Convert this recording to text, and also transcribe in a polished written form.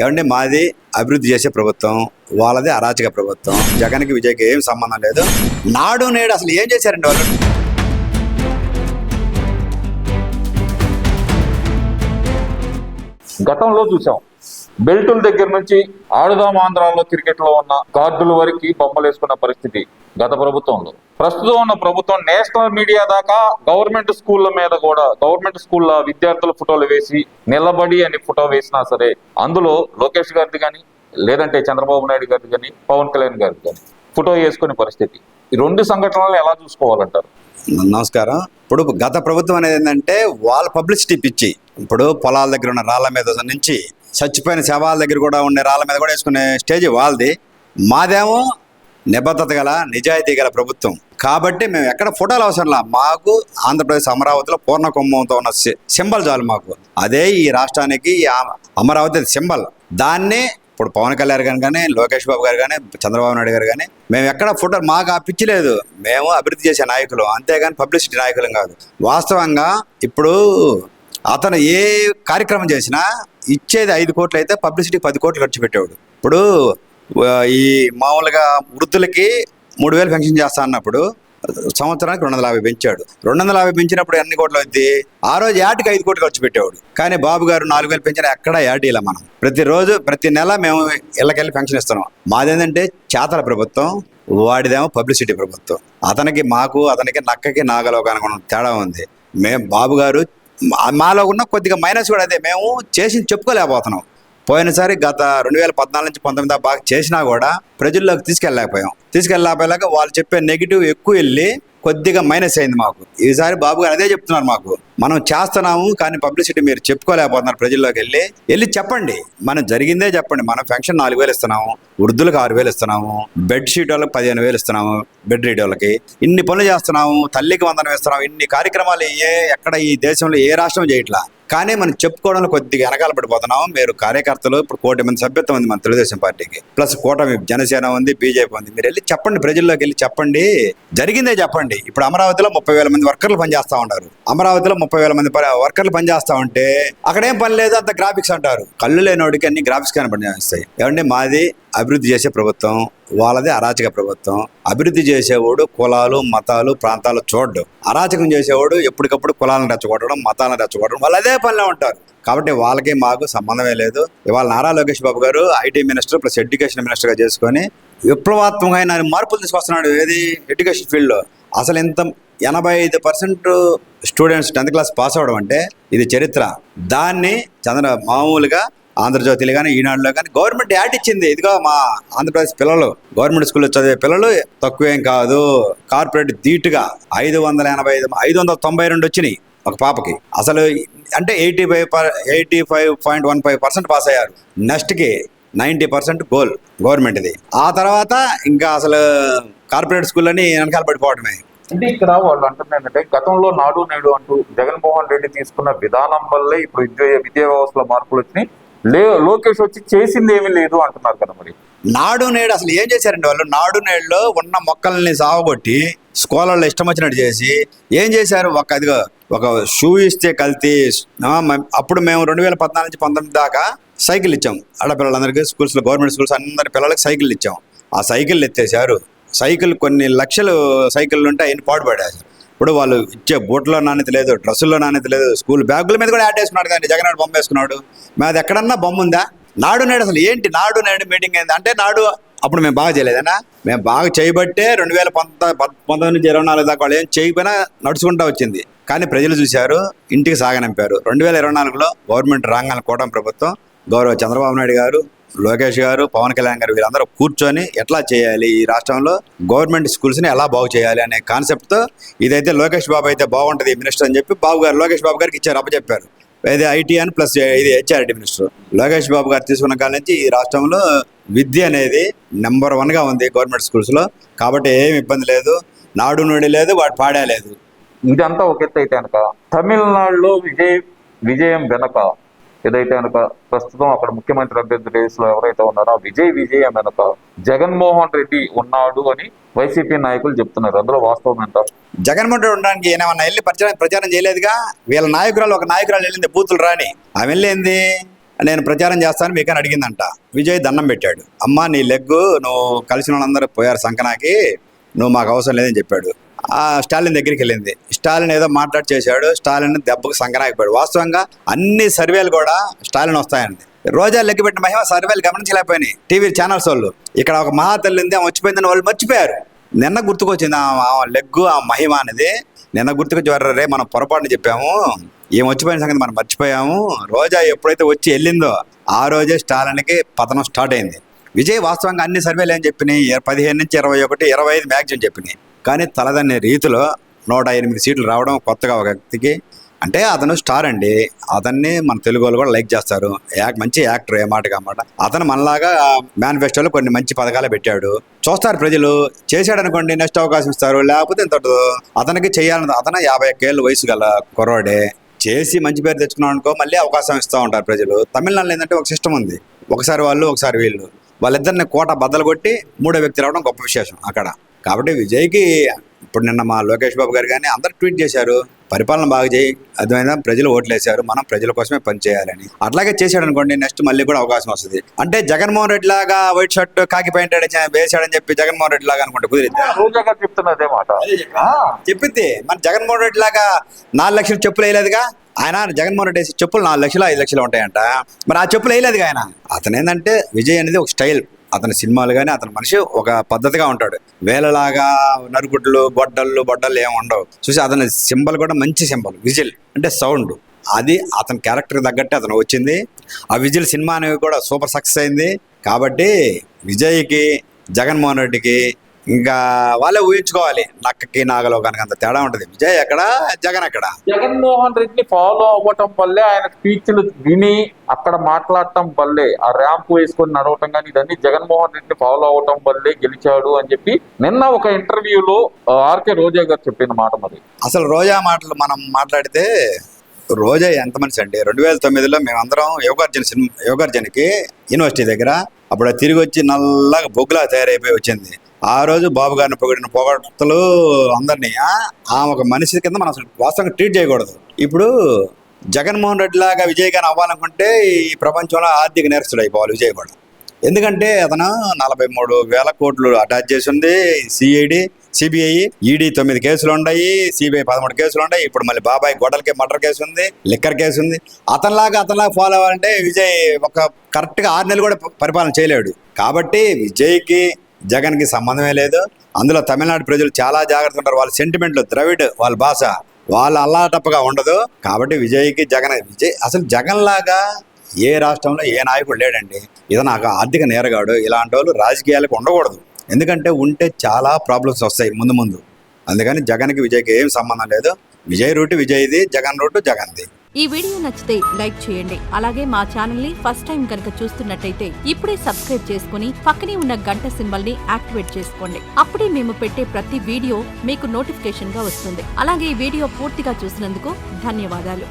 ఏమంటే మాది అభివృద్ధి చేసే ప్రభుత్వం, వాళ్ళది అరాచక ప్రభుత్వం. జగన్కి విజయ్కి ఏం సంబంధం లేదు. నాడు నేడు అసలు ఏం చేశారండి వాళ్ళు? గతంలో చూసాం, బెల్టుల దగ్గర నుంచి ఆడుదాం ఆంధ్రాలో క్రికెట్లో ఉన్న కార్డుల వరకు బొమ్మలు వేసుకున్న పరిస్థితి గత ప్రభుత్వంలో. ప్రస్తుతం ఉన్న ప్రభుత్వం నేషనల్ మీడియా దాకా గవర్నమెంట్ స్కూళ్ళ మీద కూడా, గవర్నమెంట్ స్కూళ్ళ విద్యార్థుల ఫోటోలు వేసి నిలబడి అని ఫోటో వేసినా సరే అందులో లోకేష్ గారిది కానీ, లేదంటే చంద్రబాబు నాయుడు గారిది కానీ, పవన్ కళ్యాణ్ గారిది కానీ ఫోటో వేసుకునే పరిస్థితి. ఈ రెండు సంఘటనలను ఎలా చూసుకోవాలంటారు? నమస్కారం. ఇప్పుడు గత ప్రభుత్వం అనేది ఏంటంటే వాళ్ళ పబ్లిసిటీ పిచ్చి. ఇప్పుడు పొలాల దగ్గర ఉన్న రాళ్ళ మీద నుంచి చచ్చిపోయిన శవాల దగ్గర కూడా ఉండే రాళ్ళ మీద కూడా వేసుకునే స్టేజ్ వాళ్ళది. మాదేమో నిబద్ధత గల నిజాయితీ గల ప్రభుత్వం కాబట్టి మేము ఎక్కడ ఫోటోలు అవసరంలా. మాకు ఆంధ్రప్రదేశ్ అమరావతిలో పూర్ణ కుంభంతో ఉన్న సింబల్ చాలు మాకు. అదే ఈ రాష్ట్రానికి అమరావతి సింబల్. దాన్ని ఇప్పుడు పవన్ కళ్యాణ్ గారు కానీ, లోకేష్ బాబు గారు కానీ, చంద్రబాబు నాయుడు గారు కానీ మేము ఎక్కడ ఫోటోలు, మాకు ఆ పిచ్చి లేదు. మేము అభివృద్ధి చేసే నాయకులు, అంతేగాని పబ్లిసిటీ నాయకులం కాదు. వాస్తవంగా ఇప్పుడు అతను ఏ కార్యక్రమం చేసినా ఇచ్చేది 5 కోట్లు అయితే పబ్లిసిటీకి 10 కోట్లు ఖర్చు పెట్టేవాడు. ఇప్పుడు ఈ మామూలుగా వృద్ధులకి 3,000 పెన్షన్ చేస్తా అన్నప్పుడు సంవత్సరానికి 250 పెంచాడు. 250 పెంచినప్పుడు ఎన్ని కోట్లు అవుద్ది? ఆ రోజు యాటికి 5 కోట్లు ఖర్చు పెట్టేవాడు. కానీ బాబు గారు 4,000 పెంచినా ఎక్కడ యాడ్ ఇలా మనం ప్రతిరోజు ప్రతి నెల మేము ఇళ్ళకెళ్ళి పెన్షన్ ఇస్తున్నాం. మాదేంటంటే చేతల ప్రభుత్వం, వాడిదేమో పబ్లిసిటీ ప్రభుత్వం. అతనికి నక్కకి నాగలోకానికి తేడా ఉంది. మేము బాబు గారు మాలో ఉన్న కొద్దిగా మైనస్ కూడా అదే, మేము చేసి చెప్పుకోలేకపోతున్నాం. పోయినసారి గత 2014 నుంచి 19 దాకా బాగా చేసినా కూడా ప్రజల్లోకి తీసుకెళ్ళలేకపోయాక వాళ్ళు చెప్పే నెగిటివ్ ఎక్కువ వెళ్ళి కొద్దిగా మైనస్ అయింది మాకు. ఈసారి బాబు గారు అదే చెప్తున్నారు, మాకు మనం చేస్తున్నాము కానీ పబ్లిసిటీ మీరు చెప్పుకోలేకపోతున్నారు. ప్రజల్లోకి వెళ్ళి చెప్పండి, మనం జరిగిందే చెప్పండి. మనం పెన్షన్ 4,000 ఇస్తున్నాము, వృద్ధులకు 6,000 ఇస్తున్నాము, బెడ్ షీట్ వాళ్ళకి 15,000 ఇస్తున్నాము, బెడ్ రీడ్ వాళ్ళకి ఇన్ని పనులు చేస్తున్నాము, తల్లికి వందనం ఇస్తున్నాము. ఇన్ని కార్యక్రమాలు ఎక్కడ ఈ దేశంలో ఏ రాష్ట్రం చేయట్లా. కానీ మనం చెప్పుకోవడంలో కొద్దిగా వెనకాల పడిపోతున్నాము. మీరు కార్యకర్తలు ఇప్పుడు 1 కోటి మంది సభ్యత్వం ఉంది మన తెలుగుదేశం పార్టీకి, ప్లస్ కూటమి జనసేన ఉంది, బీజేపీ ఉంది. మీరు వెళ్ళి చెప్పండి, ప్రజల్లోకి వెళ్ళి చెప్పండి, జరిగిందే చెప్పండి. ఇప్పుడు అమరావతిలో 30,000 మంది వర్కర్లు పనిచేస్తా ఉన్నారు. అమరావతిలో 30,000 మంది వర్కర్లు పనిచేస్తా ఉంటే అక్కడేం పని లేదు, అంత గ్రాఫిక్స్ అంటారు. కళ్ళు లేనోడికి అన్ని గ్రాఫిక్స్ కానీ పనిచేస్తాయి. ఏమంటే మాది అభివృద్ధి చేసే ప్రభుత్వం, వాళ్ళది అరాచక ప్రభుత్వం. అభివృద్ధి చేసేవాడు కులాలు, మతాలు, ప్రాంతాలు చూడ్డు. అరాచకం చేసేవాడు ఎప్పటికప్పుడు కులాలను రెచ్చగొట్టడం, మతాలను రెచ్చగొట్టడం, వాళ్ళు అదే పనిలో ఉంటారు. కాబట్టి వాళ్ళకి మాకు సంబంధమే లేదు. ఇవాళ నారా లోకేష్ బాబు గారు ఐటీ మినిస్టర్ ప్లస్ ఎడ్యుకేషన్ మినిస్టర్గా చేసుకొని విప్లవాత్మకమైన మార్పులు తీసుకొస్తున్నాడు. ఏది ఎడ్యుకేషన్ ఫీల్డ్లో అసలు ఇంత 85% స్టూడెంట్స్ 10th క్లాస్ పాస్ అవ్వడం అంటే ఇది చరిత్ర. దాన్ని మామూలుగా ఆంధ్రజ్యోతిలో కానీ, ఈనాడులో కానీ గవర్నమెంట్ యాడ్ ఇచ్చింది. ఇదిగో మా ఆంధ్రప్రదేశ్ పిల్లలు గవర్నమెంట్ స్కూల్లో చదివే పిల్లలు తక్కువేం కాదు, కార్పొరేట్ ధీటుగా 592 వచ్చినాయి ఒక పాపకి. అసలు అంటే 85.15% పాస్ అయ్యారు. నెక్స్ట్కి 90% గవర్నమెంట్ ఇది. ఆ తర్వాత ఇంకా అసలు కార్పొరేట్ స్కూళ్ళని వెనకాల పడిపోవడమే. అంటే ఇక్కడ వాళ్ళు అంటున్నారు ఏంటంటే, గతంలో నాడు నేడు అంటూ జగన్మోహన్ రెడ్డి తీసుకున్న విధానం వల్లే ఇప్పుడు విద్యా వ్యవస్థలో మార్పులు వచ్చినాయి, లోకేష్ వచ్చి చేసింది ఏమీ లేదు అంటున్నారు కదా. మరి నాడు నేడు అసలు ఏం చేశారండి వాళ్ళు? నాడు నేడులో ఉన్న మొక్కల్ని సావగొట్టి స్కూళ్ళల్లో ఇష్టం వచ్చినట్టు చేసి ఏం చేశారు? ఒక షూ ఇస్తే కల్తీ. అప్పుడు మేము 2014 నుంచి 19 దాకా సైకిల్ ఇచ్చాం ఆడపిల్లలందరికీ. స్కూల్స్లో గవర్నమెంట్ స్కూల్స్ అందరి పిల్లలకి సైకిల్ ఇచ్చాం. ఆ సైకిల్ ఎత్తేసారు. సైకిల్ కొన్ని లక్షలు సైకిళ్ళు ఉంటే ఆయన పాడుపడేశారు. ఇప్పుడు వాళ్ళు ఇచ్చే బూట్లో నాణ్యత లేదు, డ్రెస్సుల్లో నాణ్యత లేదు, స్కూల్ బ్యాగుల మీద కూడా యాడ్ వేసుకున్నాడు. కానీ జగన్ బొమ్మ వేసుకున్నాడు. అది ఎక్కడన్నా బొమ్మ ఉందా? నాడు నేడు అసలు ఏంటి? నాడు నేడు మీటింగ్ అయింది అంటే నాడు అప్పుడు మేము బాగా చేయలేదన్నా. మేము బాగా చేయబట్టే 2019 నుంచి 24 దాకా వాళ్ళు ఏం చేయకపోయినా నడుచుకుంటూ వచ్చింది. కానీ ప్రజలు చూశారు, ఇంటికి సాగనంపారు. 2024లో గవర్నమెంట్ రాగానే కూటమి ప్రభుత్వం, గౌరవ చంద్రబాబు నాయుడు గారు, లోకేష్ గారు, పవన్ కళ్యాణ్ గారు వీళ్ళందరూ కూర్చొని ఎట్లా చేయాలి, ఈ రాష్ట్రంలో గవర్నమెంట్ స్కూల్స్ని ఎలా బాగు చేయాలి అనే కాన్సెప్ట్తో, ఇదైతే లోకేష్ బాబు అయితే బాగుంటుంది మినిస్టర్ అని చెప్పి లోకేష్ బాబు గారికి ఇచ్చారు, అప్పచెప్పారు. ఇది ఐటీ అని ప్లస్ ఇది హెచ్ఆర్డి మినిస్టర్. లోకేష్ బాబు గారు తీసుకున్న కాల నుంచి ఈ రాష్ట్రంలో విద్య అనేది నెంబర్ 1గా ఉంది గవర్నమెంట్ స్కూల్స్లో. కాబట్టి ఏమి ఇబ్బంది లేదు, నాడు నోడి లేదు, వాడు పాడే లేదు. ఇదంతా ఒక ఎత్తు అయితే కనుక తమిళనాడులో విజయం వెనక ఏదైతే కనుక ప్రస్తుతం అక్కడ ముఖ్యమంత్రి అభ్యర్థి రేసులో ఎవరైతే ఉన్నారో విజయం వెనక జగన్మోహన్ రెడ్డి ఉన్నాడు అని వైసీపీ నాయకులు చెప్తున్నారు. అందులో వాస్తవం ఎంత? జగన్మోహన్ రెడ్డి ఉండడానికి ఏమైనా వెళ్ళి ప్రచారం చేయలేదుగా. వీళ్ళ నాయకురాలు, ఒక నాయకురాలు వెళ్ళింది బూతులు రాని. ఆమె వెళ్ళింది నేను ప్రచారం చేస్తాను మీకని అడిగిందంట. విజయ్ దండం పెట్టాడు. అమ్మ నీ లెగ్గు నువ్వు కలిసిన వాళ్ళందరూ పోయారు సంకనాకి, నువ్వు మాకు అవసరం లేదని చెప్పాడు. స్టాలిన్ దగ్గరికి వెళ్ళింది. స్టాలిన్ ఏదో మాట్లాడి చేశాడు. స్టాలిన్ దెబ్బకు సంకనాకిపోయాడు. వాస్తవంగా అన్ని సర్వేలు కూడా స్టాలిన్ వస్తాయండి. రోజా లెగ్గు పెట్టిన మహిమ సర్వేలు గమనించలేకపోయినాయి టీవీ ఛానల్స్ వాళ్ళు. ఇక్కడ ఒక మహాతల్లి ఉంది, ఆమె వచ్చిపోయిందని వాళ్ళు మర్చిపోయారు. నిన్న గుర్తుకొచ్చింది ఆ లెగ్గు, ఆ మహిమ అనేది నిన్న గుర్తుకొచ్చి రే మనం పొరపాటుని చెప్పాము, ఏం వచ్చిపోయిన సంగతి మనం మర్చిపోయాము. రోజా ఎప్పుడైతే వచ్చి వెళ్ళిందో ఆ రోజే స్టాలిన్కి పతనం స్టార్ట్ అయింది. విజయ్ వాస్తవంగా అన్ని సర్వేలు ఏం చెప్పినాయి, 15 నుంచి 21, 25 మ్యాక్సిమం చెప్పినాయి. కానీ తలదన్నే రీతిలో 108 సీట్లు రావడం కొత్తగా ఒక వ్యక్తికి, అంటే అతను స్టార్ అండి. అతన్ని మన తెలుగు వాళ్ళు కూడా లైక్ చేస్తారు. మంచి యాక్టర్, ఏ మాటగా మాట. అతను మనలాగా మేనిఫెస్టోలో కొన్ని మంచి పథకాలు పెట్టాడు. చూస్తారు ప్రజలు. చేశాడు అనుకోండి నెక్స్ట్ అవకాశం ఇస్తారు, లేకపోతే ఇంత అతనికి చేయాలని. అతను 51 ఏళ్ళ వయసు గల కుర్రాడే. చేసి మంచి పేరు తెచ్చుకున్నాడు అనుకో మళ్ళీ అవకాశం ఇస్తూ ఉంటారు ప్రజలు. తమిళనాడులో ఏంటంటే ఒక సిస్టమ్ ఉంది, ఒకసారి వాళ్ళు ఒకసారి వీళ్ళు, వాళ్ళిద్దరిని కోట బద్దలు కొట్టి మూడో వ్యక్తి రావడం గొప్ప విశేషం అక్కడ. కాబట్టి విజయ్కి ఇప్పుడు నిన్న మా లోకేష్ బాబు గారు కానీ అందరు ట్వీట్ చేశారు, పరిపాలన బాగా చేయి, అర్థమైనా ప్రజలు ఓట్లేశారు, మనం ప్రజల కోసమే పనిచేయాలని. అట్లాగే చేశాడు అనుకోండి నెక్స్ట్ మళ్ళీ కూడా అవకాశం వస్తుంది. అంటే జగన్మోహన్ రెడ్డి లాగా వైట్ షర్ట్ కాకి ప్యాంట్ వేసాడని చెప్పి జగన్మోహన్ రెడ్డి లాగా అనుకుంటే కుదిరింది. చెప్పింది మన జగన్మోహన్ రెడ్డి లాగా 4 లక్షలు చెప్పులు వేయలేదుగా ఆయన. జగన్మోహన్ రెడ్డి వేసి చెప్పులు 4 లక్షలు 5 లక్షలు ఉంటాయంట. మరి ఆ చెప్పులు వేయలేదుగా ఆయన. అతను ఏంటంటే విజయ్ అనేది ఒక స్టైల్. అతని సినిమాలు కానీ అతని మనిషి ఒక పద్ధతిగా ఉంటాడు. వేలలాగా నరుకుట్లు బొడ్డళ్ళు ఏమి ఉండవు. చూసి అతని సింబల్ కూడా మంచి సింబల్, విజిల్ అంటే సౌండ్. అది అతని క్యారెక్టర్ తగ్గట్టే అతను వచ్చింది. ఆ విజిల్ సినిమా అనేది కూడా సూపర్ సక్సెస్ అయింది. కాబట్టి విజయ్కి జగన్మోహన్ రెడ్డికి ఇంకా వాళ్ళే ఊహించుకోవాలి. నక్కకి నాగలో కనుక అంత తేడా ఉంటుంది. విజయ్ ఎక్కడ, జగన్ ఎక్కడ. జగన్మోహన్ రెడ్డిని ఫాలో అవ్వటం వల్లే, ఆయన స్పీచ్లు విని అక్కడ మాట్లాడటం వల్లే, ఆ ర్యాంప్ వేసుకొని నడవటం కానీ ఇదన్నీ జగన్మోహన్ రెడ్డిని ఫాలో అవటం వల్లే గెలిచాడు అని చెప్పి నిన్న ఒక ఇంటర్వ్యూలో ఆర్కే రోజా గారు చెప్పిన మాట. మరి అసలు రోజా మాటలు మనం మాట్లాడితే, రోజా ఎంత మనిషి అండి. 2009లో మేమందరం యోగార్జునకి యూనివర్సిటీ దగ్గర అప్పుడు తిరిగి వచ్చి నల్లగా బొగ్గులా తయారైపోయి వచ్చింది. ఆ రోజు బాబు గారిని పొగడ్తలు అందరినీ ఆమె ఒక మనిషి కింద మనం అసలు వాస్తవంగా ట్రీట్ చేయకూడదు. ఇప్పుడు జగన్మోహన్ రెడ్డి లాగా విజయ్ గారిని అవ్వాలనుకుంటే ఈ ప్రపంచంలో ఆర్థిక నేరస్తుడు అయిపోవాలి విజయ్ కూడా. ఎందుకంటే అతను 43,000 కోట్లు అటాచ్ చేసి ఉంది. సిబిఐ, ఈడీ 9 కేసులు ఉన్నాయి, సిబిఐ 13 కేసులు ఉన్నాయి. ఇప్పుడు మళ్ళీ బాబాయ్ గొడవలకి మర్డర్ కేసు ఉంది, లిక్కర్ కేసు ఉంది. అతనిలాగా ఫాలో అవ్వాలంటే విజయ్ ఒక కరెక్ట్గా 6 నెలలు కూడా పరిపాలన చేయలేడు. కాబట్టి విజయ్కి జగన్కి సంబంధమే లేదు. అందులో తమిళనాడు ప్రజలు చాలా జాగ్రత్తగా ఉంటారు. వాళ్ళ సెంటిమెంట్లు, ద్రవిడ్ వాళ్ళ భాష, వాళ్ళ అల్లాటప్పగా ఉండదు. కాబట్టి విజయ్ అసలు జగన్ లాగా ఏ రాష్ట్రంలో ఏ నాయకుడు లేడండి. ఇతను ఆర్థిక నేరగాడు. ఇలాంటి వాళ్ళు రాజకీయాలకు ఉండకూడదు. ఎందుకంటే ఉంటే చాలా ప్రాబ్లమ్స్ వస్తాయి ముందు. అందుకని జగన్కి విజయ్కి ఏం సంబంధం లేదు. విజయ్ రూటు విజయ్ది, జగన్ రూటు జగన్ది. ఈ వీడియో నచ్చితే లైక్ చేయండి. అలాగే మా ఛానల్ ని ఫస్ట్ టైం కనుక చూస్తున్నట్టయితే ఇప్పుడే సబ్స్క్రైబ్ చేసుకుని పక్కనే ఉన్న గంట సింబల్ ని యాక్టివేట్ చేసుకోండి. అప్పుడే మేము పెట్టే ప్రతి వీడియో మీకు నోటిఫికేషన్ గా వస్తుంది. అలాగే ఈ వీడియో పూర్తిగా చూసినందుకు ధన్యవాదాలు.